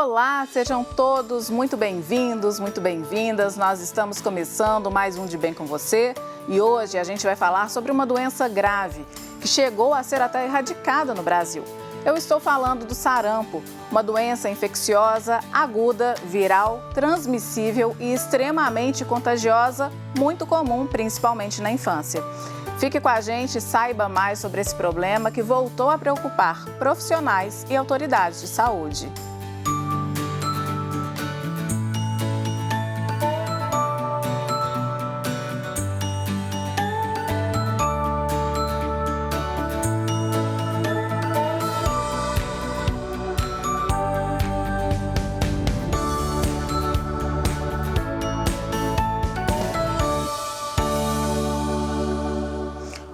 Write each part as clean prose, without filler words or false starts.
Olá, sejam todos muito bem-vindos, muito bem-vindas. Nós estamos começando mais um De Bem com Você e hoje a gente vai falar sobre uma doença grave que chegou a ser até erradicada no Brasil. Eu estou falando do sarampo, uma doença infecciosa, aguda, viral, transmissível e extremamente contagiosa, muito comum, principalmente na infância. Fique com a gente e saiba mais sobre esse problema que voltou a preocupar profissionais e autoridades de saúde.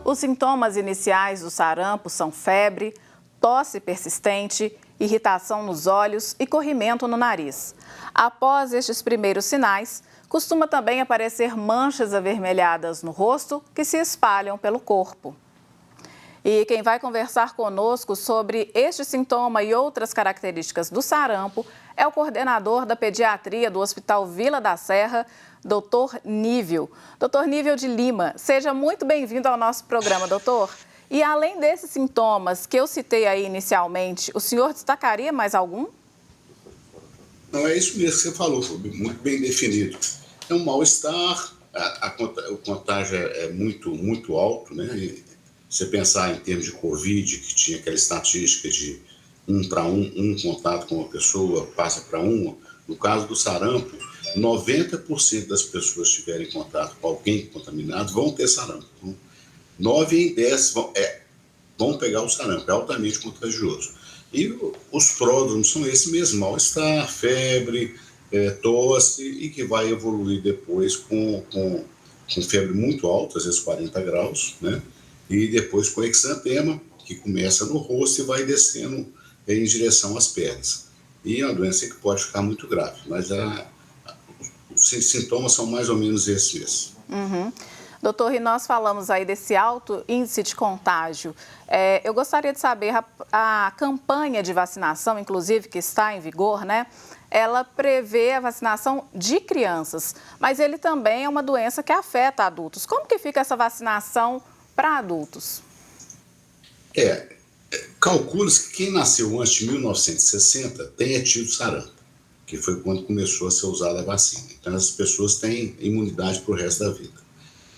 Os sintomas iniciais do sarampo são febre, tosse persistente, irritação nos olhos e corrimento no nariz. Após estes primeiros sinais, costuma também aparecer manchas avermelhadas no rosto que se espalham pelo corpo. E quem vai conversar conosco sobre este sintoma e outras características do sarampo é o coordenador da pediatria do Hospital Vila da Serra, Dr. Nível. Dr. Nível de Lima, seja muito bem-vindo ao nosso programa, doutor. E além desses sintomas que eu citei aí inicialmente, o senhor destacaria mais algum? Não, é isso mesmo que você falou, foi muito bem definido. É um mal-estar, o contágio é muito alto, né? E você pensar em termos de Covid, que tinha aquela estatística de 1 para 1, um contato com uma pessoa passa para uma. No caso do sarampo, 90% das pessoas que tiverem contato com alguém contaminado vão ter sarampo. 9 em 10 vão pegar o sarampo, é altamente contagioso. E os pródromos são esse mesmo, mal-estar, febre, tosse, e que vai evoluir depois com febre muito alta, às vezes 40 graus, né? E depois com exantema, que começa no rosto e vai descendo em direção às pernas. E é uma doença que pode ficar muito grave, mas os sintomas são mais ou menos esses. Uhum. Doutor, e nós falamos aí desse alto índice de contágio. Eu gostaria de saber, a campanha de vacinação, inclusive, que está em vigor, né? Ela prevê a vacinação de crianças, mas ele também é uma doença que afeta adultos. Como que fica essa vacinação para adultos? Calcula-se que quem nasceu antes de 1960 tenha tido sarampo, que foi quando começou a ser usada a vacina. Então, as pessoas têm imunidade para o resto da vida.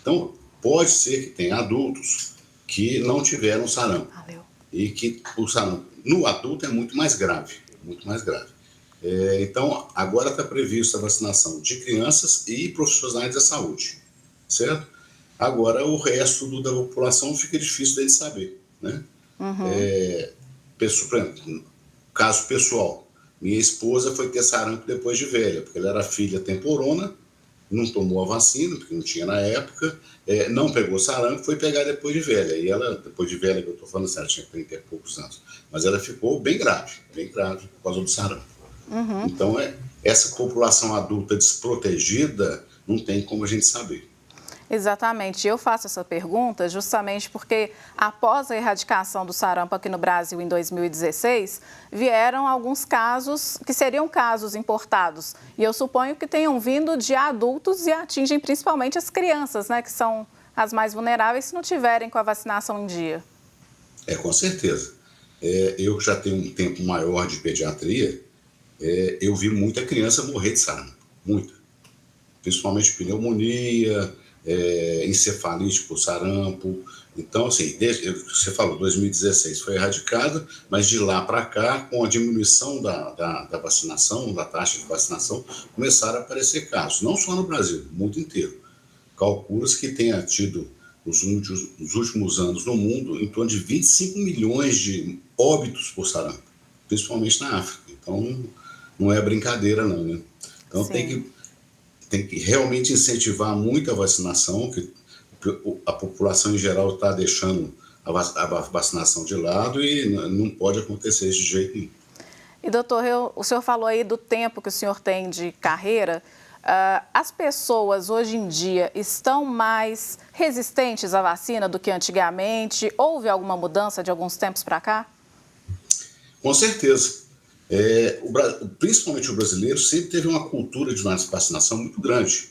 Então, pode ser que tenha adultos que não tiveram sarampo. E que o sarampo no adulto é muito mais grave, muito mais grave. Então, agora está prevista a vacinação de crianças e profissionais da saúde, certo? Agora, o resto da população fica difícil de saber, né? Uhum. Por exemplo, caso pessoal, minha esposa foi ter sarampo depois de velha, porque ela era filha temporona, não tomou a vacina, porque não tinha na época, não pegou sarampo, foi pegar depois de velha. E ela, depois de velha, que eu estou falando assim, ela tinha 30 e poucos anos, mas ela ficou bem grave por causa do sarampo. Uhum. Então, essa população adulta desprotegida, não tem como a gente saber. Exatamente. Eu faço essa pergunta justamente porque, após a erradicação do sarampo aqui no Brasil em 2016, vieram alguns casos que seriam casos importados. E eu suponho que tenham vindo de adultos e atingem principalmente as crianças, né, que são as mais vulneráveis se não tiverem com a vacinação em dia. Com certeza. Eu já tenho um tempo maior de pediatria, eu vi muita criança morrer de sarampo, muita. Principalmente pneumonia, encefalite por sarampo. Então, assim, você falou, 2016 foi erradicada, mas de lá para cá, com a diminuição da vacinação, da taxa de vacinação, começaram a aparecer casos, não só no Brasil, no mundo inteiro. Calcula-se que tenha tido, nos últimos anos no mundo, em torno de 25 milhões de óbitos por sarampo, principalmente na África. Então, não é brincadeira não, né? Então, tem que realmente incentivar muito a vacinação, que a população em geral está deixando a vacinação de lado e não pode acontecer isso de jeito nenhum. E, doutor, o senhor falou aí do tempo que o senhor tem de carreira. As pessoas hoje em dia estão mais resistentes à vacina do que antigamente? Houve alguma mudança de alguns tempos para cá? Com certeza. Principalmente o brasileiro sempre teve uma cultura de vacinação muito grande,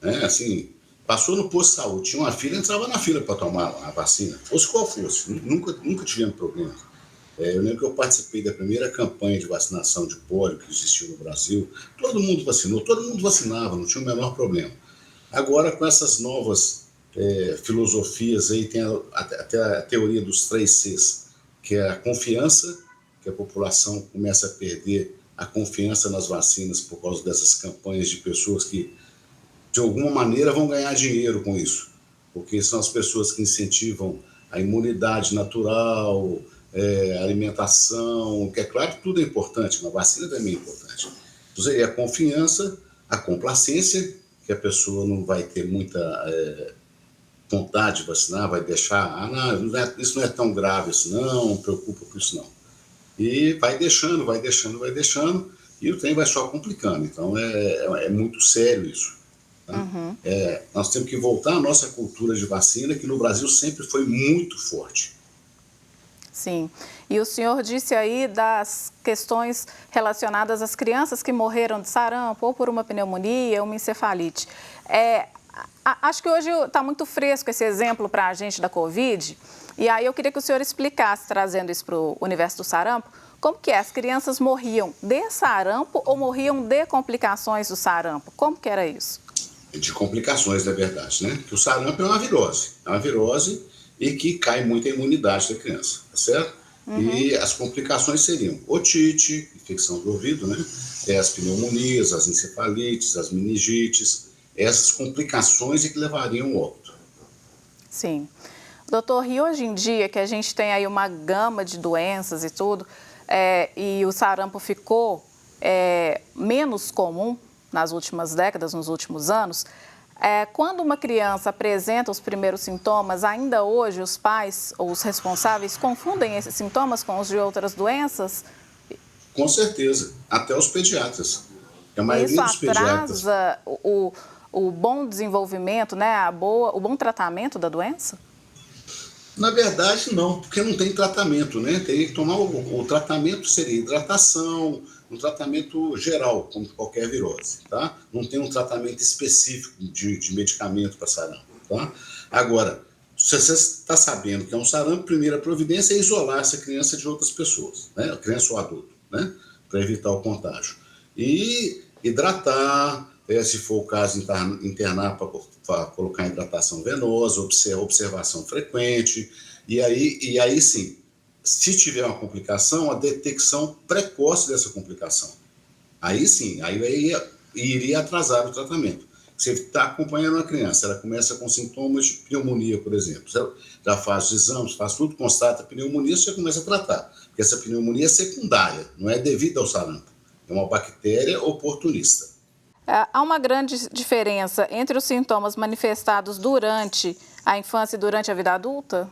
né? Assim, passou no posto de saúde, tinha uma fila, entrava na fila para tomar a vacina, fosse qual fosse, nunca tivemos problema. Eu lembro que eu participei da primeira campanha de vacinação de pólio que existiu no Brasil. Todo mundo vacinou, todo mundo vacinava, não tinha o menor problema. Agora, com essas novas filosofias aí, tem até a teoria dos 3 Cs, que é a confiança, que a população começa a perder a confiança nas vacinas por causa dessas campanhas de pessoas que, de alguma maneira, vão ganhar dinheiro com isso, porque são as pessoas que incentivam a imunidade natural, alimentação, que é claro que tudo é importante, mas a vacina também é importante. Então, seria a confiança, a complacência, que a pessoa não vai ter muita vontade de vacinar, vai deixar, isso não é tão grave isso não preocupa com isso não. E vai deixando, e o trem vai só complicando. Então, é muito sério isso. Tá? Uhum. Nós temos que voltar à nossa cultura de vacina, que no Brasil sempre foi muito forte. Sim. E o senhor disse aí das questões relacionadas às crianças que morreram de sarampo, ou por uma pneumonia, uma encefalite. Acho que hoje está muito fresco esse exemplo para a gente da Covid, e aí eu queria que o senhor explicasse, trazendo isso para o universo do sarampo, como que as crianças morriam de sarampo ou morriam de complicações do sarampo? Como que era isso? De complicações, na verdade, né? Que o sarampo é uma virose e que cai muito a imunidade da criança, tá certo? Uhum. E as complicações seriam otite, infecção do ouvido, né? As pneumonias, as encefalites, as meningites, essas complicações é que levariam ao óbito. Sim. Doutor, e hoje em dia que a gente tem aí uma gama de doenças e tudo, e o sarampo ficou menos comum nas últimas décadas, nos últimos anos, quando uma criança apresenta os primeiros sintomas, ainda hoje os pais ou os responsáveis confundem esses sintomas com os de outras doenças? Com certeza, até os pediatras. A maioria Isso dos pediatras... atrasa o bom desenvolvimento, né, o bom tratamento da doença? Na verdade, não, porque não tem tratamento, né? Teria que tomar o tratamento seria hidratação, um tratamento geral, como qualquer virose, tá? Não tem um tratamento específico de medicamento para sarampo, tá? Agora, se você está sabendo que é um sarampo, primeira providência é isolar essa criança de outras pessoas, né? Criança ou adulto, né? Para evitar o contágio. E hidratar, se for o caso, internar para colocar hidratação venosa, observação frequente, e aí sim, se tiver uma complicação, a detecção precoce dessa complicação. Aí sim, aí iria atrasar o tratamento. Você está acompanhando uma criança, ela começa com sintomas de pneumonia, por exemplo, você já faz os exames, faz tudo, constata a pneumonia, você começa a tratar, porque essa pneumonia é secundária, não é devida ao sarampo, é uma bactéria oportunista. Há uma grande diferença entre os sintomas manifestados durante a infância e durante a vida adulta?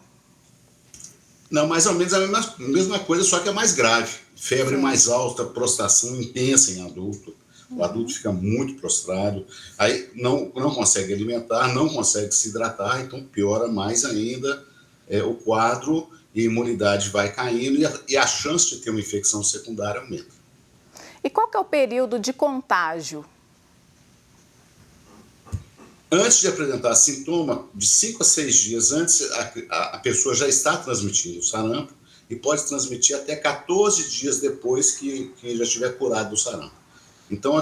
Não, mais ou menos a mesma coisa, só que é mais grave. Febre Sim. mais alta, prostração intensa em adulto. O adulto fica muito prostrado, aí não consegue alimentar, não consegue se hidratar, então piora mais ainda o quadro e a imunidade vai caindo e a chance de ter uma infecção secundária aumenta. E qual que é o período de contágio? Antes de apresentar sintoma, de 5 a 6 dias antes, a pessoa já está transmitindo o sarampo e pode transmitir até 14 dias depois que já estiver curado do sarampo. Então,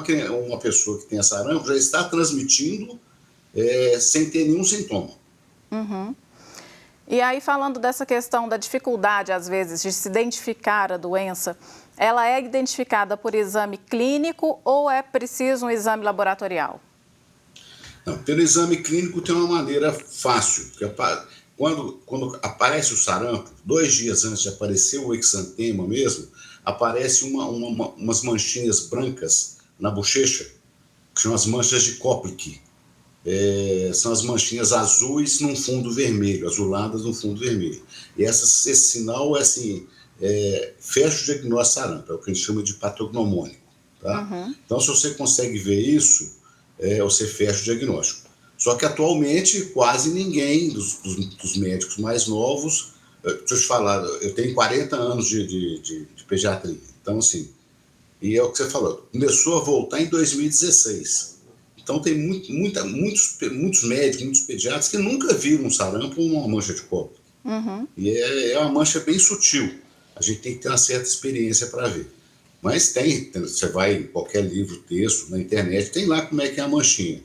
uma pessoa que tem sarampo já está transmitindo sem ter nenhum sintoma. Uhum. E aí, falando dessa questão da dificuldade, às vezes, de se identificar a doença, ela é identificada por exame clínico ou é preciso um exame laboratorial? Não, pelo exame clínico tem uma maneira fácil. Quando aparece o sarampo, 2 dias antes de aparecer o exantema mesmo, aparece umas manchinhas brancas na bochecha, que são as manchas de Koplik. São as manchinhas azuis num fundo vermelho, azuladas num fundo vermelho. E esse sinal é assim, fecha o diagnóstico de sarampo, é o que a gente chama de patognomônico. Tá? Uhum. Então, se você consegue ver isso, você fecha o diagnóstico. Só que atualmente quase ninguém dos médicos mais novos, deixa eu te falar, eu tenho 40 anos de pediatria, então assim, E é o que você falou, começou a voltar em 2016. Então tem muitos médicos, muitos pediatras que nunca viram um sarampo ou uma mancha de copo. E é uma mancha bem sutil. A gente tem que ter uma certa experiência para ver. Mas você vai em qualquer livro, texto, na internet, tem lá como é que é a manchinha.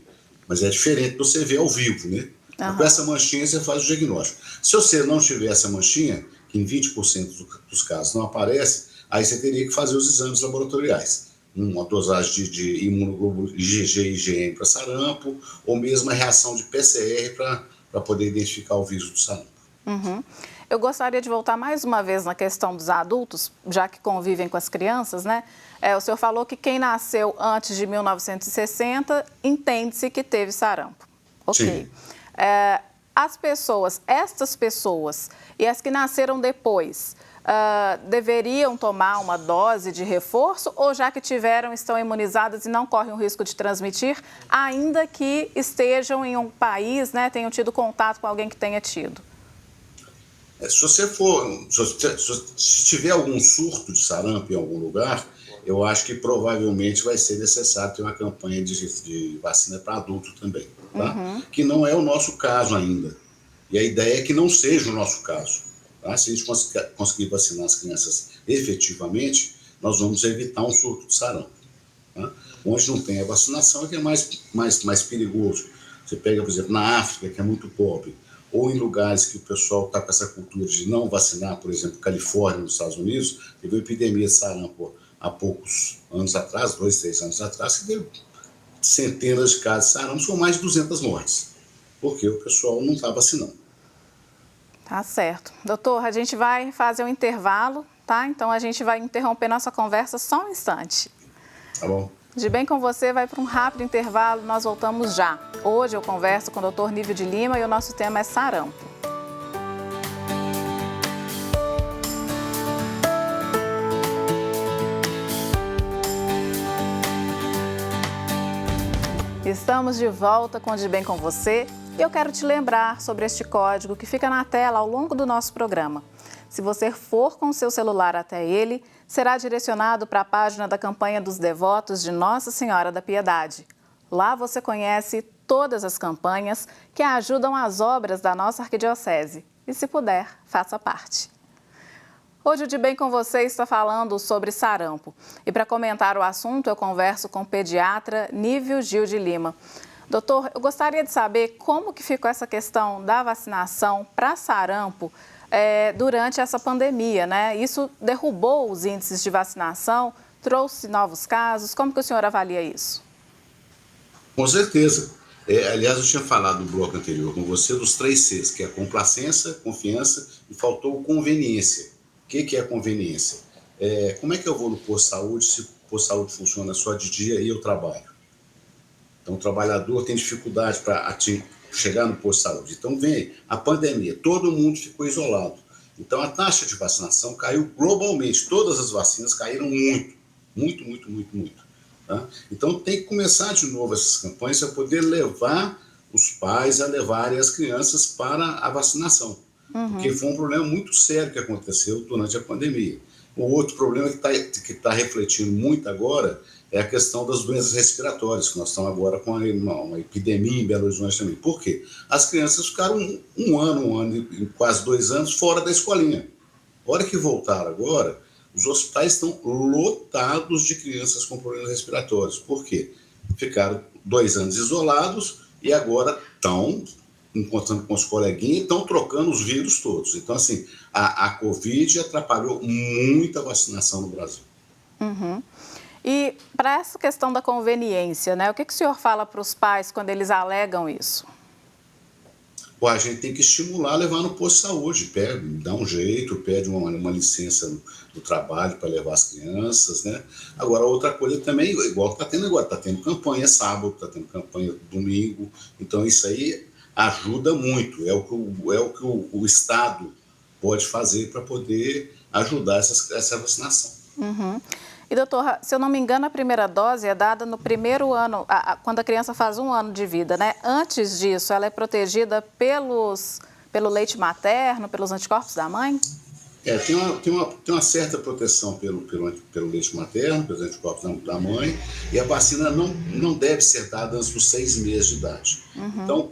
Mas é diferente de você ver ao vivo, né? Com essa manchinha você faz o diagnóstico. Se você não tiver essa manchinha, que em 20% dos casos não aparece, aí você teria que fazer os exames laboratoriais. Uma dosagem de imunoglobulina IgG e IgM para sarampo, ou mesmo a reação de PCR para poder identificar o vírus do sarampo. Eu gostaria de voltar mais uma vez na questão dos adultos, já que convivem com as crianças, né? O senhor falou que quem nasceu antes de 1960, entende-se que teve sarampo. Ok. Sim. Estas pessoas e as que nasceram depois, deveriam tomar uma dose de reforço ou já que tiveram, estão imunizadas e não correm o risco de transmitir, ainda que estejam em um país, né, tenham tido contato com alguém que tenha tido? Se tiver algum surto de sarampo em algum lugar, eu acho que provavelmente vai ser necessário ter uma campanha de vacina para adulto também, tá? Que não é o nosso caso ainda. E a ideia é que não seja o nosso caso. Tá? Se a gente conseguir vacinar as crianças efetivamente, nós vamos evitar um surto de sarampo. Tá? Onde não tem a vacinação é que é mais perigoso. Você pega, por exemplo, na África, que é muito pobre, ou em lugares que o pessoal está com essa cultura de não vacinar, por exemplo, Califórnia, nos Estados Unidos, teve uma epidemia de sarampo há poucos anos atrás, 2, 3 anos atrás, que deu centenas de casos de sarampo, com mais de 200 mortes, porque o pessoal não está vacinando. Tá certo. Doutor, a gente vai fazer um intervalo, tá? Então a gente vai interromper nossa conversa só um instante. Tá bom. De Bem com Você vai para um rápido intervalo, nós voltamos já. Hoje eu converso com o Dr. Nívio de Lima e o nosso tema é sarampo. Estamos de volta com De Bem com Você e eu quero te lembrar sobre este código que fica na tela ao longo do nosso programa. Se você for com o seu celular até ele, será direcionado para a página da campanha dos devotos de Nossa Senhora da Piedade. Lá você conhece todas as campanhas que ajudam as obras da nossa arquidiocese. E se puder, faça parte. Hoje o De Bem com Você está falando sobre sarampo. E para comentar o assunto, eu converso com o pediatra Nívio Gil de Lima. Doutor, eu gostaria de saber como que ficou essa questão da vacinação para sarampo durante essa pandemia, né? Isso derrubou os índices de vacinação, trouxe novos casos. Como que o senhor avalia isso? Com certeza. Aliás, eu tinha falado no bloco anterior com você dos 3 Cs, que é confiança, confiança e faltou conveniência. O que é a conveniência? Como é que eu vou no posto de saúde se o posto de saúde funciona só de dia e eu trabalho? Então, o trabalhador tem dificuldade para chegar no posto de saúde. Então, vem a pandemia, todo mundo ficou isolado. Então, a taxa de vacinação caiu globalmente. Todas as vacinas caíram muito. Tá? Então, tem que começar de novo essas campanhas para poder levar os pais a levarem as crianças para a vacinação. Porque foi um problema muito sério que aconteceu durante a pandemia. O outro problema que está refletindo muito agora é a questão das doenças respiratórias, que nós estamos agora com uma epidemia em Belo Horizonte também. Por quê? As crianças ficaram um ano e quase 2 anos fora da escolinha. A hora que voltaram agora, os hospitais estão lotados de crianças com problemas respiratórios. Por quê? Ficaram 2 anos isolados e agora estão encontrando com os coleguinhas e estão trocando os vírus todos. Então, assim, a Covid atrapalhou muito a vacinação no Brasil. E para essa questão da conveniência, né? O que o senhor fala para os pais quando eles alegam isso? A gente tem que estimular, levar no posto de saúde, dá um jeito, pede uma licença do trabalho para levar as crianças, né? Agora, outra coisa também, igual está tendo agora, está tendo campanha sábado, está tendo campanha domingo, então isso aí ajuda muito, é o que o Estado pode fazer para poder ajudar essa vacinação. E, doutor, se eu não me engano, a primeira dose é dada no primeiro ano, quando a criança faz 1 ano de vida, né? Antes disso, ela é protegida pelo leite materno, pelos anticorpos da mãe? Tem uma certa proteção pelo leite materno, pelos anticorpos da mãe, e a vacina não deve ser dada antes dos 6 meses de idade. Então,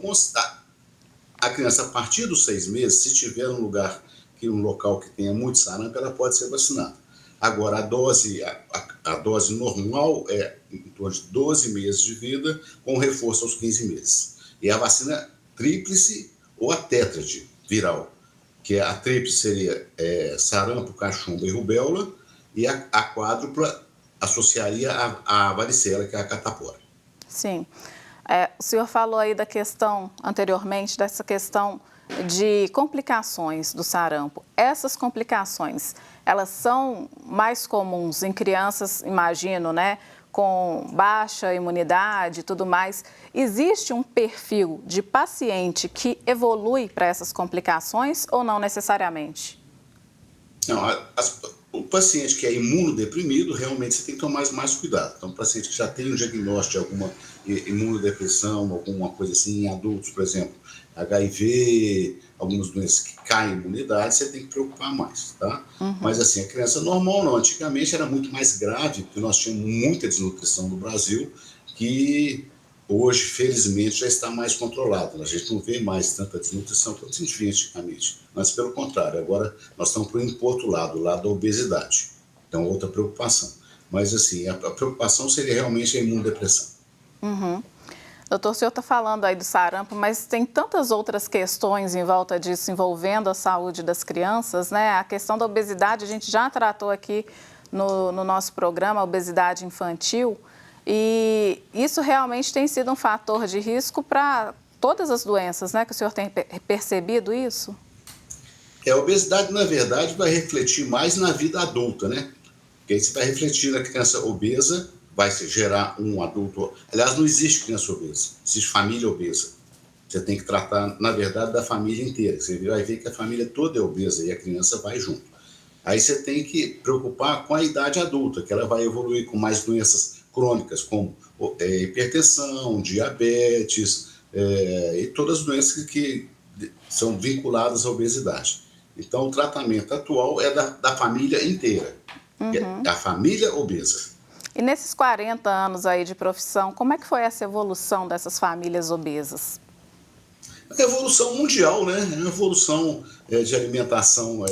a criança, a partir dos 6 meses, se tiver um local que tenha muito sarampo, ela pode ser vacinada. Agora, a dose normal é em torno de 12 meses de vida, com reforço aos 15 meses. E a vacina tríplice ou a tétrade viral, que a tríplice seria sarampo, cachumba e rubéola, e a quádrupla associaria a varicela, que é a catapora. Sim. O senhor falou aí da questão, anteriormente, dessa questão de complicações do sarampo. Essas complicações, elas são mais comuns em crianças, imagino, né, com baixa imunidade e tudo mais. Existe um perfil de paciente que evolui para essas complicações ou não necessariamente? Não, o paciente que é imunodeprimido, realmente você tem que tomar mais cuidado. Então, o paciente que já tem um diagnóstico de alguma imunodepressão, alguma coisa assim, em adultos, por exemplo, HIV, algumas doenças que caem a imunidade, você tem que preocupar mais, tá? Mas assim, a criança normal não. Antigamente era muito mais grave, porque nós tínhamos muita desnutrição no Brasil, que hoje, felizmente, já está mais controlado. A gente não vê mais tanta desnutrição quanto a gente via antigamente. Mas, pelo contrário, agora nós estamos para o outro lado, o lado da obesidade. Então, outra preocupação. Mas, assim, a preocupação seria realmente a imunodepressão. Doutor, o senhor está falando aí do sarampo, mas tem tantas outras questões em volta disso, envolvendo a saúde das crianças, né? A questão da obesidade, a gente já tratou aqui no nosso programa, a obesidade infantil, e isso realmente tem sido um fator de risco para todas as doenças, né? Que o senhor tem percebido isso? A obesidade, na verdade, vai refletir mais na vida adulta, né? Porque aí você vai refletir na criança obesa, vai gerar um adulto... Aliás, não existe criança obesa, existe família obesa. Você tem que tratar, na verdade, da família inteira. Você vai ver que a família toda é obesa e a criança vai junto. Aí você tem que preocupar com a idade adulta, que ela vai evoluir com mais doenças crônicas, como hipertensão, diabetes, e todas as doenças que são vinculadas à obesidade. Então, o tratamento atual é da família inteira, é a família obesa. E nesses 40 anos aí de profissão, como é que foi essa evolução dessas famílias obesas? A evolução mundial, né? É uma evolução de alimentação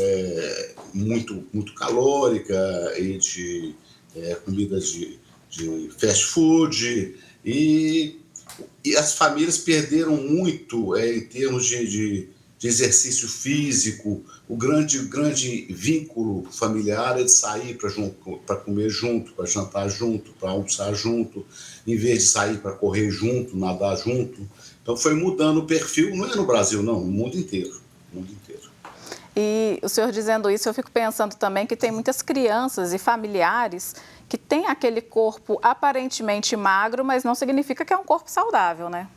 muito, muito calórica e de comidas de fast food, e as famílias perderam muito em termos de exercício físico. O grande vínculo familiar é de sair para comer junto, para jantar junto, para almoçar junto, em vez de sair para correr junto, nadar junto. Então foi mudando o perfil, não é no Brasil não, no mundo inteiro. No mundo inteiro. E o senhor dizendo isso, eu fico pensando também que tem muitas crianças e familiares que têm aquele corpo aparentemente magro, mas não significa que é um corpo saudável, né?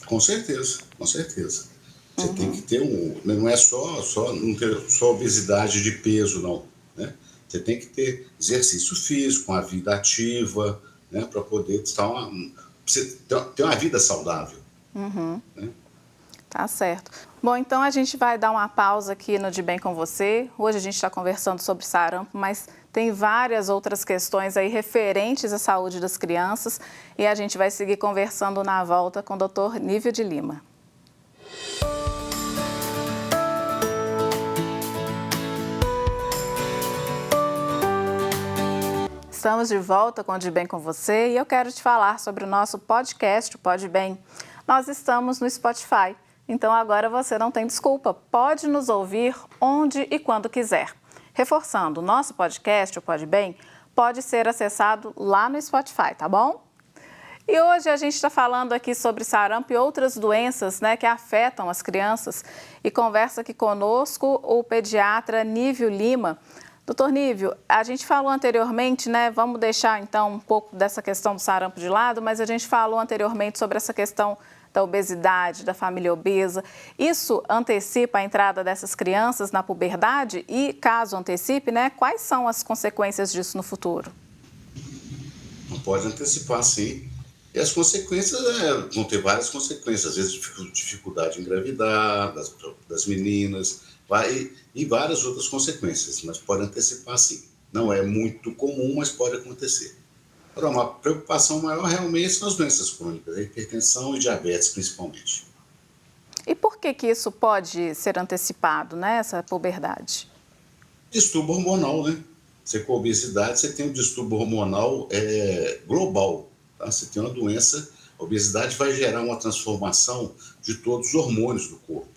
Com certeza, com certeza. Você tem que ter não é não ter só obesidade de peso, não, né? Você tem que ter exercício físico, uma vida ativa, né? Para poder ter uma vida saudável. Né? Tá certo. Bom, então a gente vai dar uma pausa aqui no De Bem com Você. Hoje a gente está conversando sobre sarampo, mas tem várias outras questões aí referentes à saúde das crianças e a gente vai seguir conversando na volta com o Dr. Nívio de Lima. Estamos de volta com o De Bem com Você e eu quero te falar sobre o nosso podcast, o Pode Bem. Nós estamos no Spotify, então agora você não tem desculpa, pode nos ouvir onde e quando quiser. Reforçando, o nosso podcast, o Pode Bem, pode ser acessado lá no Spotify, tá bom? E hoje a gente está falando aqui sobre sarampo e outras doenças, né, que afetam as crianças. E conversa aqui conosco o pediatra Nívio Lima. Doutor Nívio, a gente falou anteriormente, né, vamos deixar então um pouco dessa questão do sarampo de lado, mas a gente falou anteriormente sobre essa questão da obesidade, da família obesa. Isso antecipa a entrada dessas crianças na puberdade? E caso antecipe, né, quais são as consequências disso no futuro? Não pode antecipar, sim. E as consequências vão ter várias consequências, às vezes dificuldade em engravidar das meninas, e várias outras consequências, mas pode antecipar sim. Não é muito comum, mas pode acontecer. Agora, uma preocupação maior realmente são as doenças crônicas, a hipertensão e diabetes principalmente. E por que isso pode ser antecipado, né, essa puberdade? Distúrbio hormonal, né? Você com obesidade, você tem um distúrbio hormonal global. Tá? Você tem uma doença, a obesidade vai gerar uma transformação de todos os hormônios do corpo.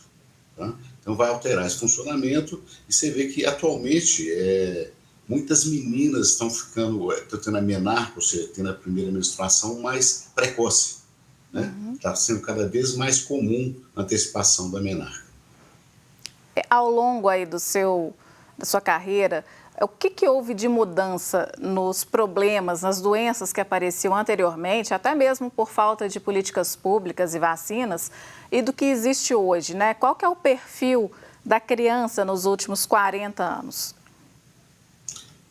Tá? Então vai alterar esse funcionamento e você vê que atualmente muitas meninas estão tendo a menarca, ou seja, tendo a primeira menstruação mais precoce. Né? Está sendo cada vez mais comum a antecipação da menarca. Ao longo aí da sua carreira, o que houve de mudança nos problemas, nas doenças que apareciam anteriormente, até mesmo por falta de políticas públicas e vacinas, e do que existe hoje, né? Qual que é o perfil da criança nos últimos 40 anos?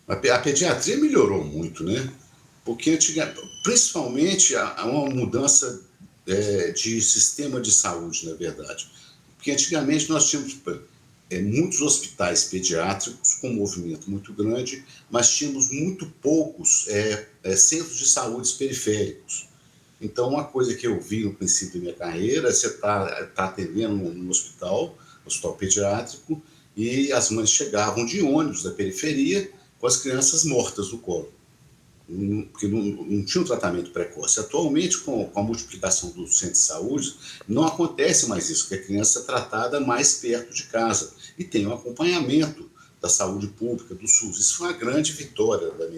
A pediatria melhorou muito, né? Porque principalmente há uma mudança de sistema de saúde, na verdade. Porque antigamente nós tínhamos muitos hospitais pediátricos com um movimento muito grande, mas tínhamos muito poucos centros de saúde periféricos. Então, uma coisa que eu vi no princípio da minha carreira, você está atendendo no hospital pediátrico, e as mães chegavam de ônibus da periferia com as crianças mortas no colo, porque não tinha um tratamento precoce. Atualmente, com a multiplicação dos centros de saúde, não acontece mais isso, porque a criança é tratada mais perto de casa e tem um acompanhamento da saúde pública, do SUS. Isso foi uma grande vitória da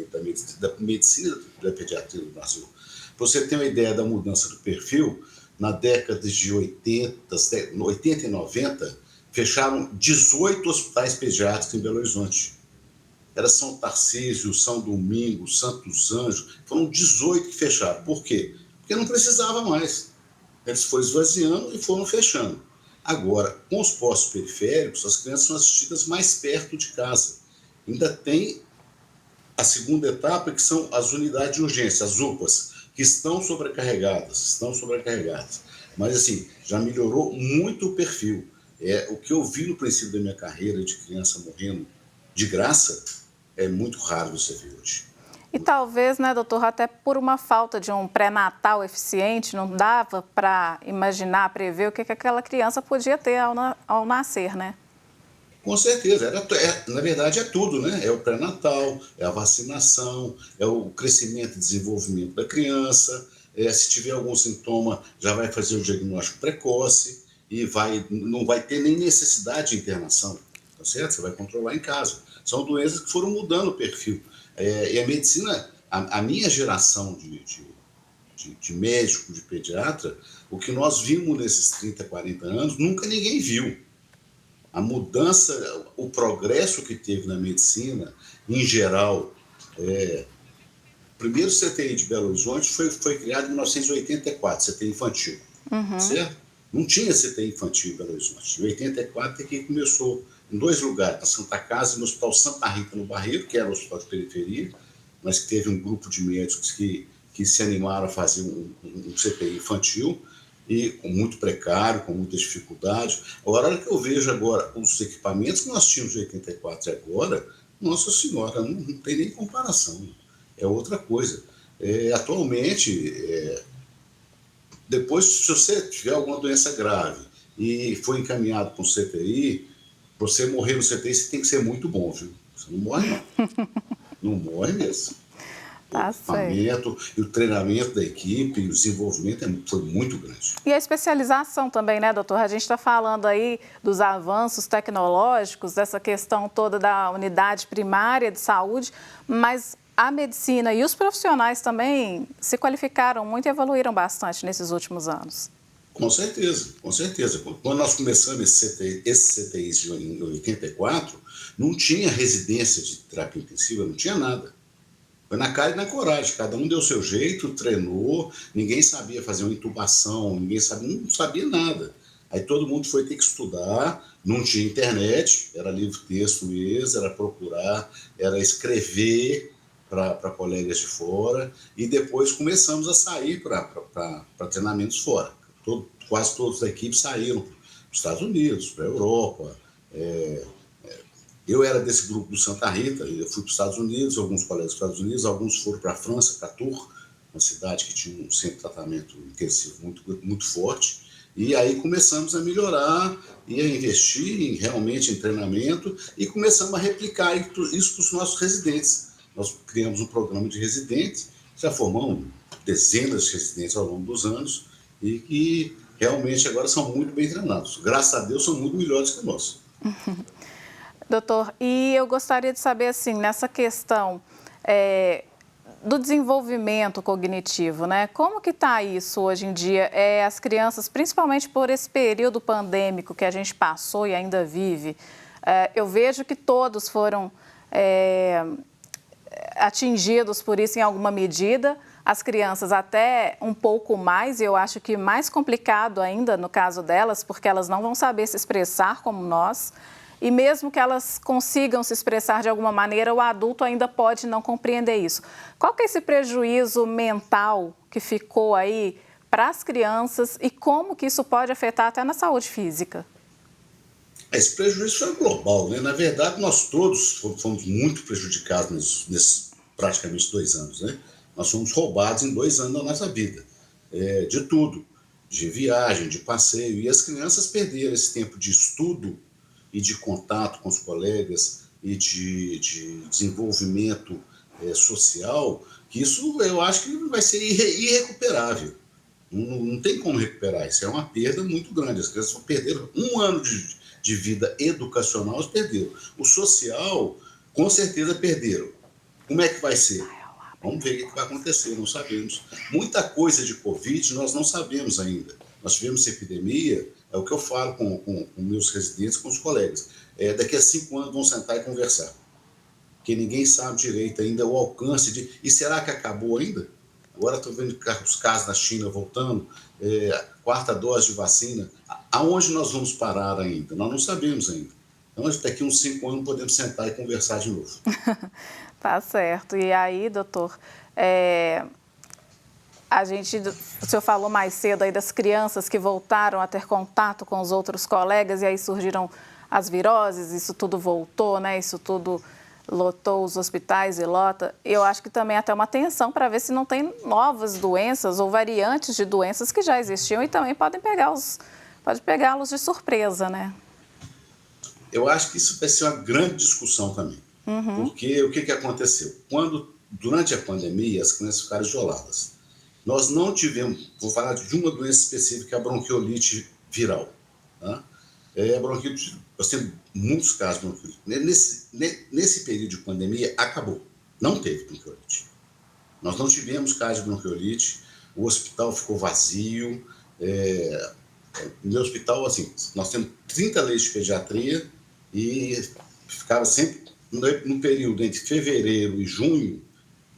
medicina da pediatria no Brasil. Para você ter uma ideia da mudança do perfil, na década de 80 e 90, fecharam 18 hospitais pediátricos em Belo Horizonte. Era São Tarcísio, São Domingos, Santos Anjos, foram 18 que fecharam. Por quê? Porque não precisava mais. Eles foram esvaziando e foram fechando. Agora, com os postos periféricos, as crianças são assistidas mais perto de casa. Ainda tem a segunda etapa, que são as unidades de urgência, as UPAs, que estão sobrecarregadas. Mas, assim, já melhorou muito o perfil. O que eu vi no princípio da minha carreira de criança morrendo de graça, é muito raro você ver hoje. E talvez, né, doutor, até por uma falta de um pré-natal eficiente, não dava para imaginar, prever o que aquela criança podia ter ao nascer, né? Com certeza, na verdade é tudo, né? É o pré-natal, é a vacinação, é o crescimento e desenvolvimento da criança, se tiver algum sintoma, já vai fazer o diagnóstico precoce e não vai ter nem necessidade de internação, tá certo? Você vai controlar em casa. São doenças que foram mudando o perfil. E a medicina, a minha geração de médico, de pediatra, o que nós vimos nesses 30, 40 anos, nunca ninguém viu. A mudança, o progresso que teve na medicina, em geral, o primeiro CTI de Belo Horizonte foi criado em 1984, CTI infantil, certo? Não tinha CTI infantil em Belo Horizonte. Em 84 é que começou em 2 lugares, na Santa Casa e no Hospital Santa Rita, no Barreiro, que era o hospital de periferia, mas que teve um grupo de médicos que se animaram a fazer um CTI infantil, e muito precário, com muita dificuldade. Agora, a hora que eu vejo agora os equipamentos que nós tínhamos em 84 e agora, nossa senhora, não tem nem comparação. É outra coisa. Atualmente, depois, se você tiver alguma doença grave e for encaminhado para um CTI, para você morrer no CTI, você tem que ser muito bom, viu? Você não morre, não. Não morre mesmo. Tá certo. E o treinamento da equipe, o desenvolvimento foi muito grande. E a especialização também, né, doutor? A gente está falando aí dos avanços tecnológicos, dessa questão toda da unidade primária de saúde, mas a medicina e os profissionais também se qualificaram muito e evoluíram bastante nesses últimos anos. Com certeza, com certeza. Quando nós começamos esses CTIs em 84, não tinha residência de terapia intensiva, não tinha nada. Foi na cara e na coragem, cada um deu o seu jeito, treinou, ninguém sabia fazer uma intubação, não sabia nada. Aí todo mundo foi ter que estudar, não tinha internet, era livro-texto mesmo, era procurar, era escrever para colegas de fora, e depois começamos a sair para treinamentos fora. Quase todos da equipe saíram para os Estados Unidos, para a Europa, Eu era desse grupo do Santa Rita, eu fui para os Estados Unidos, alguns colegas dos Estados Unidos, alguns foram para a França, para Tours, uma cidade que tinha um centro de tratamento intensivo muito forte, e aí começamos a melhorar e a investir realmente em treinamento e começamos a replicar isso para os nossos residentes. Nós criamos um programa de residentes, já formamos dezenas de residentes ao longo dos anos e que realmente agora são muito bem treinados. Graças a Deus são muito melhores que nós. Doutor, e eu gostaria de saber, assim, nessa questão do desenvolvimento cognitivo, né? Como que está isso hoje em dia? As crianças, principalmente por esse período pandêmico que a gente passou e ainda vive, eu vejo que todos foram atingidos por isso em alguma medida, as crianças até um pouco mais, e eu acho que mais complicado ainda no caso delas, porque elas não vão saber se expressar como nós. E mesmo que elas consigam se expressar de alguma maneira, o adulto ainda pode não compreender isso. Qual que é esse prejuízo mental que ficou aí para as crianças e como que isso pode afetar até na saúde física? Esse prejuízo foi global, né? Na verdade, nós todos fomos muito prejudicados nesses praticamente 2 anos, né? Nós fomos roubados em 2 anos da nossa vida, de tudo, de viagem, de passeio, e as crianças perderam esse tempo de estudo e de contato com os colegas e de desenvolvimento social, que isso eu acho que vai ser irrecuperável. Não tem como recuperar, isso é uma perda muito grande. As crianças perderam 1 ano de vida educacional, elas perderam. O social, com certeza, perderam. Como é que vai ser? Vamos ver o que vai acontecer, não sabemos. Muita coisa de Covid nós não sabemos ainda. Nós tivemos essa epidemia, é o que eu falo com meus residentes, com os colegas. Daqui a 5 anos vão sentar e conversar. Porque ninguém sabe direito ainda o alcance de... E será que acabou ainda? Agora estou vendo os casos na China voltando, 4ª dose de vacina. Aonde nós vamos parar ainda? Nós não sabemos ainda. Então, daqui a uns 5 anos podemos sentar e conversar de novo. Tá certo. E aí, doutor, o senhor falou mais cedo aí das crianças que voltaram a ter contato com os outros colegas e aí surgiram as viroses, isso tudo voltou, né? Isso tudo lotou os hospitais e lota. Eu acho que também até uma atenção para ver se não tem novas doenças ou variantes de doenças que já existiam e também pode pegá-los de surpresa, né? Eu acho que isso vai ser uma grande discussão também. Porque o que aconteceu? Durante a pandemia, as crianças ficaram isoladas. Nós não tivemos, vou falar de uma doença específica, a bronquiolite viral. Tá? A bronquiolite, nós temos muitos casos de bronquiolite. Nesse período de pandemia, acabou. Não teve bronquiolite. Nós não tivemos casos de bronquiolite, o hospital ficou vazio. No meu hospital, assim, nós temos 30 leitos de pediatria e ficava sempre, no período entre fevereiro e junho,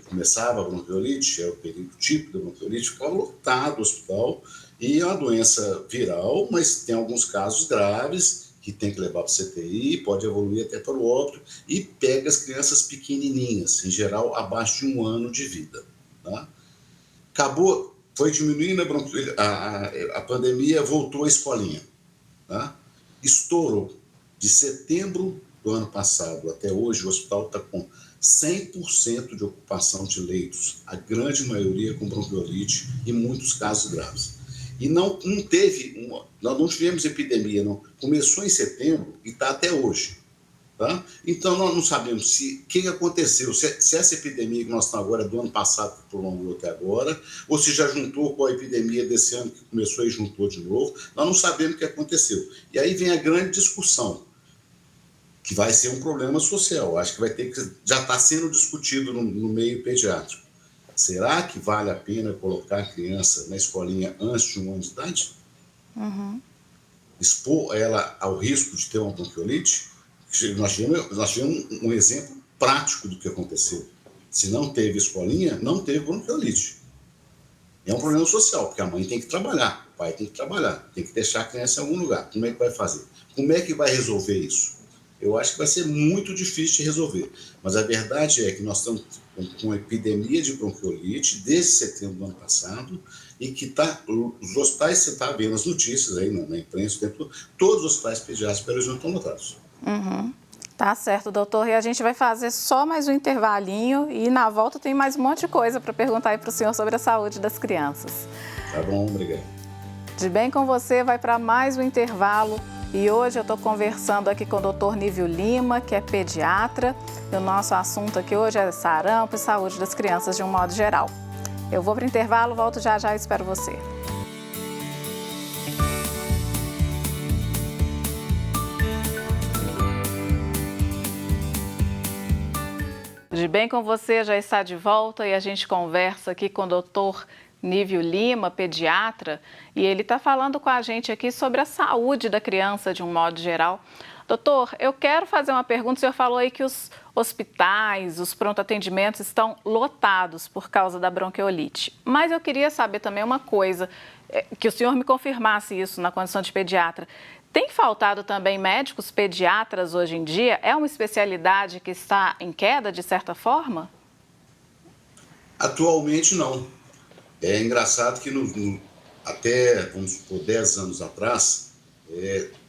começava a bronquiolite, é o período típico da bronquiolite, ficava lotado o hospital, e é uma doença viral, mas tem alguns casos graves que tem que levar para o CTI, pode evoluir até para o óbito, e pega as crianças pequenininhas, em geral abaixo de 1 ano de vida. Tá? Acabou, foi diminuindo a pandemia, voltou a escolinha. Tá? Estourou. De setembro do ano passado até hoje, o hospital está com 100% de ocupação de leitos, a grande maioria com bronquiolite e muitos casos graves. E nós não tivemos epidemia, não. Começou em setembro e está até hoje. Tá? Então, nós não sabemos o que aconteceu, se essa epidemia que nós estamos agora, do ano passado, que prolongou até agora, ou se já juntou com a epidemia desse ano que começou e juntou de novo, nós não sabemos o que aconteceu. E aí vem a grande discussão, que vai ser um problema social. Acho que já está sendo discutido no meio pediátrico. Será que vale a pena colocar a criança na escolinha antes de 1 ano de idade? Expor ela ao risco de ter uma bronquiolite? Nós tivemos um exemplo prático do que aconteceu. Se não teve escolinha, não teve bronquiolite. É um problema social, porque a mãe tem que trabalhar, o pai tem que trabalhar, tem que deixar a criança em algum lugar. Como é que vai fazer? Como é que vai resolver isso? Eu acho que vai ser muito difícil de resolver. Mas a verdade é que nós estamos com epidemia de bronquiolite desde setembro do ano passado e que os hospitais, você está vendo as notícias aí na imprensa, o tempo todo, todos os hospitais pediátricos Belo Horizonte estão lotados. Tá certo, doutor. E a gente vai fazer só mais um intervalinho e na volta tem mais um monte de coisa para perguntar aí para o senhor sobre a saúde das crianças. Tá bom, obrigado. De Bem com Você vai para mais um intervalo e hoje eu estou conversando aqui com o doutor Nívio Lima, que é pediatra, e o nosso assunto aqui hoje é sarampo e saúde das crianças de um modo geral. Eu vou para o intervalo, volto já e espero você. De Bem com Você já está de volta e a gente conversa aqui com o doutor Nívio Lima, pediatra, e ele está falando com a gente aqui sobre a saúde da criança de um modo geral. Doutor, eu quero fazer uma pergunta. O senhor falou aí que os hospitais, os pronto-atendimentos estão lotados por causa da bronquiolite. Mas eu queria saber também uma coisa, que o senhor me confirmasse isso na condição de pediatra. Tem faltado também médicos pediatras hoje em dia? É uma especialidade que está em queda, de certa forma? Atualmente, não. É engraçado que até, vamos supor, 10 anos atrás,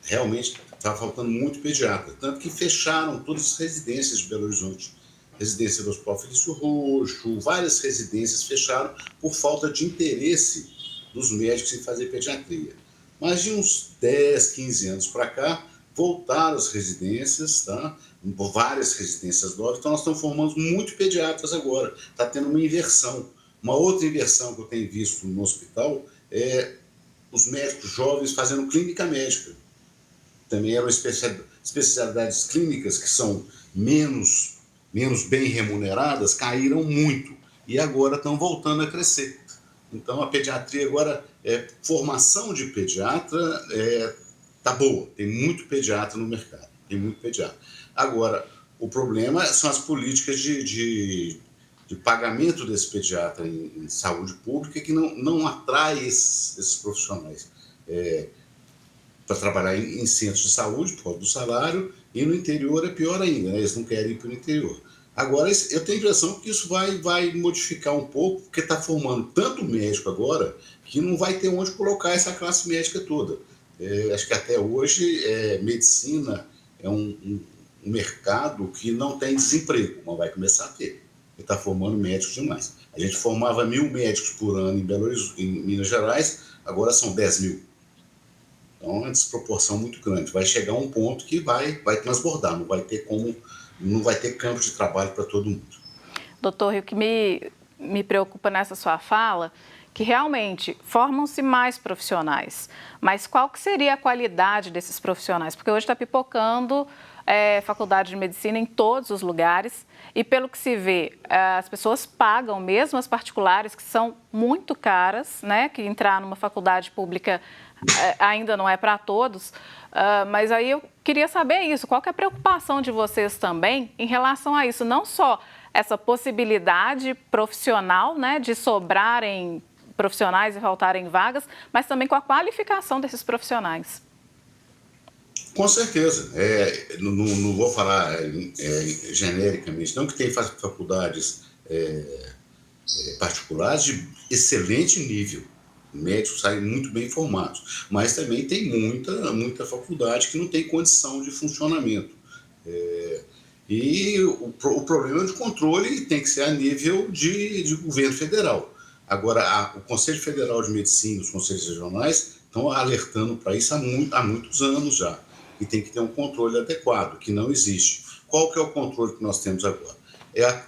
realmente estava faltando muito pediatra. Tanto que fecharam todas as residências de Belo Horizonte. Residência do Hospital Felício Roxo, várias residências fecharam por falta de interesse dos médicos em fazer pediatria. Mas de uns 10, 15 anos para cá, voltaram as residências, tá? Várias residências novas, então nós estamos formando muito pediatras agora. Está tendo uma inversão. Uma outra inversão que eu tenho visto no hospital é os médicos jovens fazendo clínica médica. Também eram especialidades clínicas que são menos bem remuneradas, caíram muito e agora estão voltando a crescer. Então a pediatria agora, formação de pediatra tá boa, tem muito pediatra no mercado, tem muito pediatra. Agora, o problema são as políticas de pagamento desse pediatra em saúde pública que não atrai esses profissionais para trabalhar em centros de saúde por causa do salário, e no interior é pior ainda, né? Eles não querem ir para o interior. Agora, eu tenho a impressão que isso vai modificar um pouco, porque está formando tanto médico agora que não vai ter onde colocar essa classe médica toda. Acho que até hoje medicina é um mercado que não tem desemprego, mas vai começar a ter. Está formando médicos demais. A gente formava 1.000 médicos por ano em Minas Gerais, agora são 10.000. Então é uma desproporção muito grande. Vai chegar um ponto que vai transbordar, não vai ter campo de trabalho para todo mundo. Doutor, o que me preocupa nessa sua fala, que realmente formam-se mais profissionais, mas qual que seria a qualidade desses profissionais? Porque hoje está pipocando faculdade de medicina em todos os lugares e, pelo que se vê, as pessoas pagam, mesmo as particulares, que são muito caras, né? Que entrar numa faculdade pública ainda não é para todos, mas aí eu queria saber isso, qual que é a preocupação de vocês também em relação a isso, não só essa possibilidade profissional, né, de sobrarem profissionais e faltarem vagas, mas também com a qualificação desses profissionais. Com certeza. Não vou falar genericamente, não, que tem faculdades particulares de excelente nível. Médicos saem muito bem formados, mas também tem muita faculdade que não tem condição de funcionamento. E o problema de controle tem que ser a nível de governo federal. Agora, o Conselho Federal de Medicina, os conselhos regionais, estão alertando para isso há muitos anos já. E tem que ter um controle adequado, que não existe. Qual que é o controle que nós temos agora?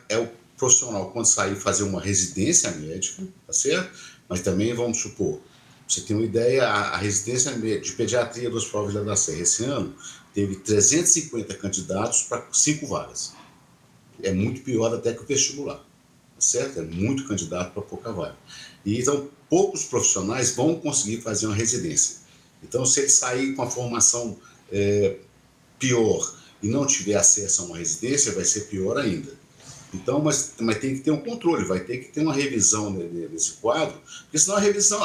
É o profissional, quando sair, fazer uma residência médica, tá certo? Mas também, vamos supor, você tem uma ideia, a residência de pediatria do Hospital Vila da Serra esse ano teve 350 candidatos para 5 vagas. É muito pior até que o vestibular, tá certo? É muito candidato para pouca vaga. E então, poucos profissionais vão conseguir fazer uma residência. Então, se ele sair com a formação pior e não tiver acesso a uma residência, vai ser pior ainda. Então, mas tem que ter um controle, vai ter que ter uma revisão desse quadro, porque senão a revisão...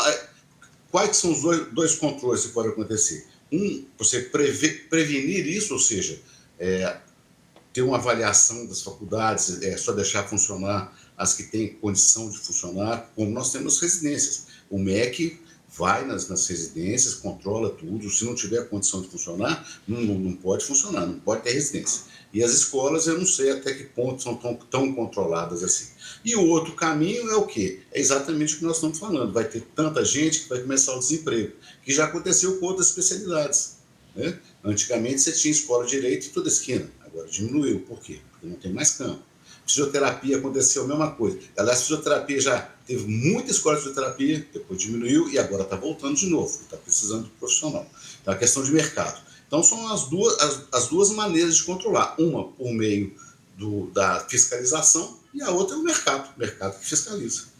Quais são os dois controles que podem acontecer? Você prevenir isso, ou seja, ter uma avaliação das faculdades, só deixar funcionar as que têm condição de funcionar, como nós temos residências. O MEC vai nas residências, controla tudo, se não tiver condição de funcionar, não pode funcionar, não pode ter residência. E as escolas, eu não sei até que ponto são tão controladas assim. E o outro caminho é o quê? É exatamente o que nós estamos falando. Vai ter tanta gente que vai começar o desemprego, que já aconteceu com outras especialidades, né? Antigamente você tinha escola de direito em toda esquina, agora diminuiu. Por quê? Porque não tem mais campo. Fisioterapia aconteceu a mesma coisa. Aliás, fisioterapia já teve muita escola de fisioterapia, depois diminuiu e agora está voltando de novo, está precisando de profissional. Então, é a questão de mercado. Então, são as duas maneiras de controlar. Uma por meio da fiscalização e a outra é o mercado que fiscaliza.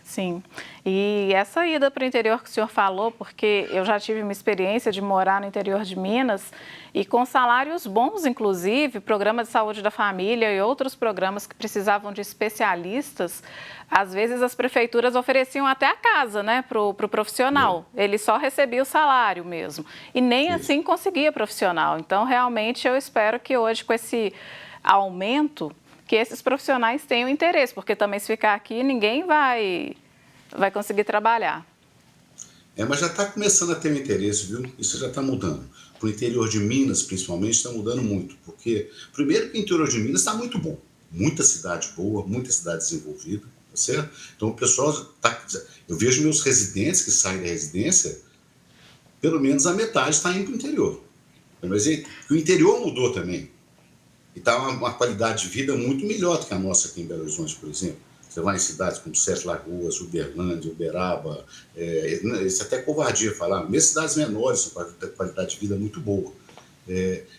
Sim, e essa ida para o interior que o senhor falou, porque eu já tive uma experiência de morar no interior de Minas e com salários bons, inclusive, programa de saúde da família e outros programas que precisavam de especialistas, às vezes as prefeituras ofereciam até a casa, né, para o profissional, ele só recebia o salário mesmo, e nem assim conseguia profissional. Então, realmente, eu espero que hoje, com esse aumento, que esses profissionais tenham interesse, porque também se ficar aqui, ninguém vai conseguir trabalhar. Mas já está começando a ter um interesse, viu? Isso já está mudando. Para o interior de Minas, principalmente, está mudando muito. Porque, primeiro, que o interior de Minas está muito bom. Muita cidade boa, muita cidade desenvolvida, tá certo? Então, o pessoal está... Eu vejo meus residentes que saem da residência, pelo menos a metade está indo para o interior. Mas o interior mudou também. E está uma qualidade de vida muito melhor do que a nossa aqui em Belo Horizonte, por exemplo. Você vai em cidades como Sete Lagoas, Uberlândia, Uberaba, isso é até covardia falar, mesmo cidades menores, com qualidade de vida muito boa.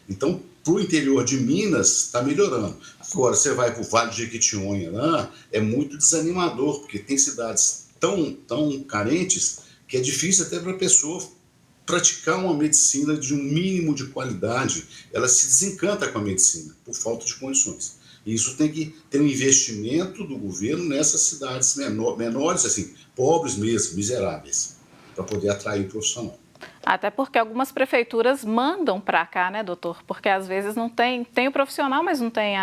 Então, para o interior de Minas, está melhorando. Agora, você vai para o Vale de Jequitinhonha, lá, é muito desanimador, porque tem cidades tão carentes que é difícil até para a pessoa praticar uma medicina de um mínimo de qualidade. Ela se desencanta com a medicina, por falta de condições. E isso tem que ter um investimento do governo nessas cidades menores, assim, pobres mesmo, miseráveis, para poder atrair o profissional. Até porque algumas prefeituras mandam para cá, né, doutor? Porque às vezes não tem o profissional, mas não tem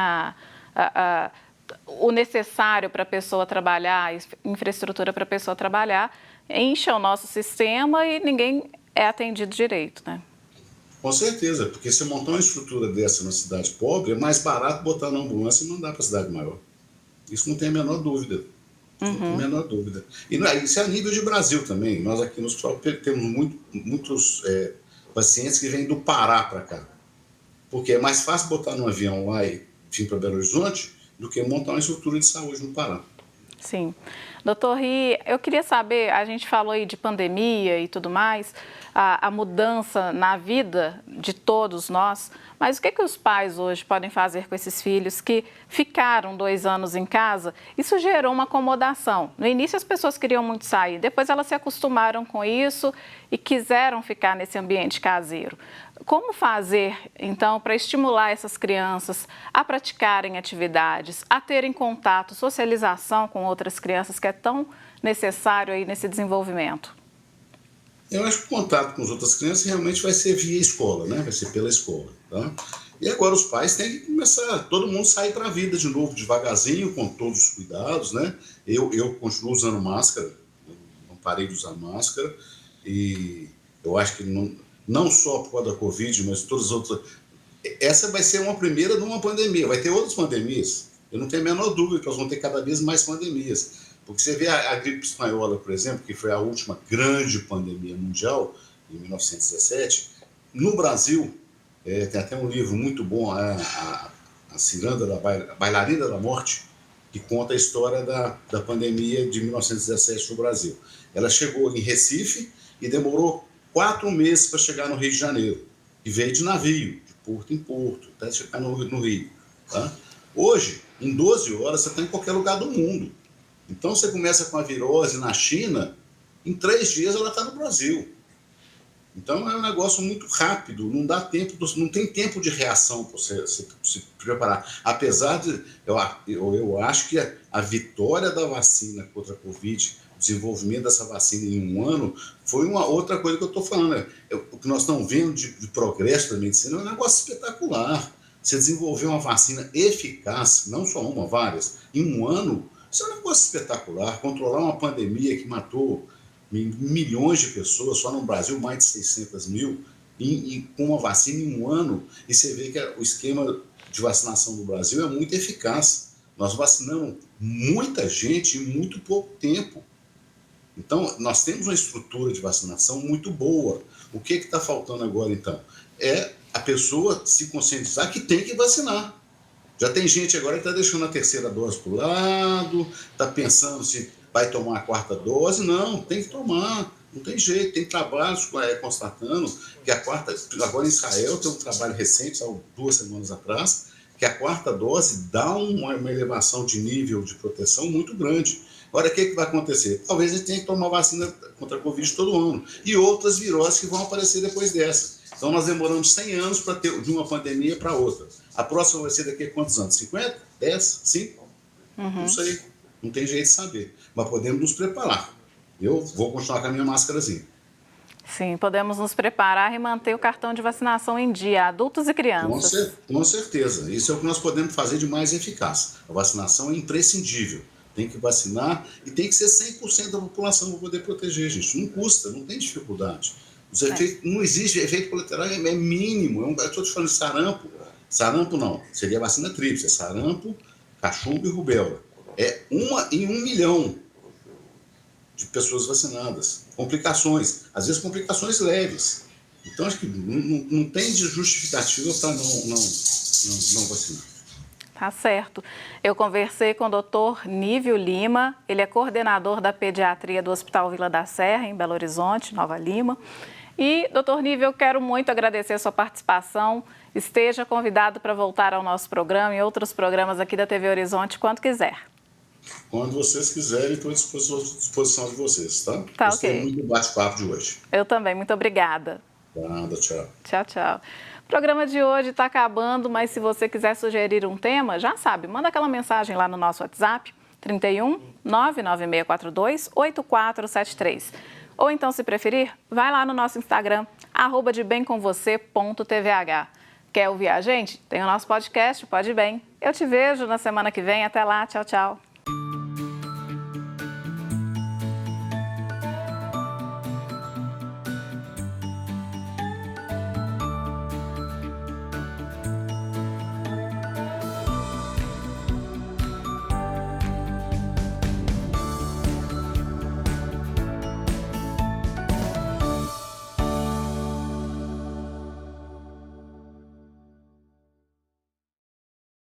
o necessário para a pessoa trabalhar, infraestrutura para a pessoa trabalhar, enche o nosso sistema e ninguém é atendido direito, né? Com certeza, porque se montar uma estrutura dessa na cidade pobre, é mais barato botar na ambulância e mandar para a cidade maior. Isso não tem a menor dúvida. Não tem a menor dúvida. E isso é a nível de Brasil também. Nós aqui no hospital temos muitos pacientes que vêm do Pará para cá. Porque é mais fácil botar num avião lá e vir para Belo Horizonte do que montar uma estrutura de saúde no Pará. Sim. Doutor Ri, eu queria saber, a gente falou aí de pandemia e tudo mais, a mudança na vida de todos nós, mas o que os pais hoje podem fazer com esses filhos que ficaram 2 anos em casa? Isso gerou uma acomodação. No início as pessoas queriam muito sair, depois elas se acostumaram com isso e quiseram ficar nesse ambiente caseiro. Como fazer, então, para estimular essas crianças a praticarem atividades, a terem contato, socialização com outras crianças, que é tão necessário aí nesse desenvolvimento? Eu acho que o contato com as outras crianças realmente vai ser via escola, né? Vai ser pela escola, tá? E agora os pais têm que começar, todo mundo sair para a vida de novo, devagarzinho, com todos os cuidados, né? Eu continuo usando máscara, não parei de usar máscara, e eu acho que não só por causa da Covid, mas todas as outras... Essa vai ser uma primeira de uma pandemia, vai ter outras pandemias. Eu não tenho a menor dúvida que nós vamos ter cada vez mais pandemias. Porque você vê a gripe espanhola, por exemplo, que foi a última grande pandemia mundial, em 1917, no Brasil, tem até um livro muito bom, a Ciranda, a Bailarina da Morte, que conta a história da pandemia de 1917 no Brasil. Ela chegou em Recife e demorou 4 meses para chegar no Rio de Janeiro, e veio de navio, de porto em porto, até chegar no Rio. Tá? Hoje, em 12 horas, você está em qualquer lugar do mundo. Então, você começa com a virose na China, em 3 dias ela está no Brasil. Então, é um negócio muito rápido, não dá tempo, não tem tempo de reação para você se preparar. Apesar de, eu acho que a vitória da vacina contra a Covid, o desenvolvimento dessa vacina em 1 ano, foi uma outra coisa que eu estou falando. O que nós estamos vendo de progresso da medicina é um negócio espetacular. Você desenvolver uma vacina eficaz, não só uma, várias, em um ano, isso é um negócio espetacular. Controlar uma pandemia que matou milhões de pessoas, só no Brasil mais de 600 mil, com uma vacina em um ano, e você vê que o esquema de vacinação do Brasil é muito eficaz. Nós vacinamos muita gente em muito pouco tempo. Então, nós temos uma estrutura de vacinação muito boa. O que está faltando agora, então? É a pessoa se conscientizar que tem que vacinar. Já tem gente agora que está deixando a terceira dose para o lado, está pensando se vai tomar a quarta dose. Não, tem que tomar, não tem jeito. Tem trabalhos constatando que a quarta... Agora em Israel tem um trabalho recente, há 2 semanas atrás, que a quarta dose dá uma elevação de nível de proteção muito grande. Agora, o que vai acontecer? Talvez a gente tenha que tomar vacina contra a Covid todo ano. E outras viroses que vão aparecer depois dessa. Então, nós demoramos 100 anos para ter de uma pandemia para outra. A próxima vai ser daqui a quantos anos? 50? 10? 5? Não sei. Não tem jeito de saber. Mas podemos nos preparar. Eu vou continuar com a minha máscarazinha. Sim, podemos nos preparar e manter o cartão de vacinação em dia, adultos e crianças. Com certeza. Isso é o que nós podemos fazer de mais eficaz. A vacinação é imprescindível. Tem que vacinar e tem que ser 100% da população para poder proteger, gente. Não custa, não tem dificuldade. Os efeitos, não existe efeito colateral, é mínimo. Eu estou te falando de sarampo. Sarampo não, seria a vacina tríplice. É sarampo, cachumba e rubéola. É 1 em 1 milhão de pessoas vacinadas. Complicações, às vezes complicações leves. Então, acho que não tem justificativa para não vacinar. Tá certo. Eu conversei com o Dr. Nívio Lima, ele é coordenador da pediatria do Hospital Vila da Serra, em Belo Horizonte, Nova Lima. E, doutor Nívio, eu quero muito agradecer a sua participação. Esteja convidado para voltar ao nosso programa e outros programas aqui da TV Horizonte quando quiser. Quando vocês quiserem, estou à disposição de vocês, tá? Tá, Gostei ok. muito do bate-papo de hoje. Eu também, muito obrigada. Nada, tchau. Tchau, tchau. O programa de hoje está acabando, mas se você quiser sugerir um tema, já sabe, manda aquela mensagem lá no nosso WhatsApp, 31 99642 8473. Ou então, se preferir, vai lá no nosso Instagram, @debemcomvocê.tvh. Quer ouvir a gente? Tem o nosso podcast, Pode Bem. Eu te vejo na semana que vem. Até lá. Tchau, tchau.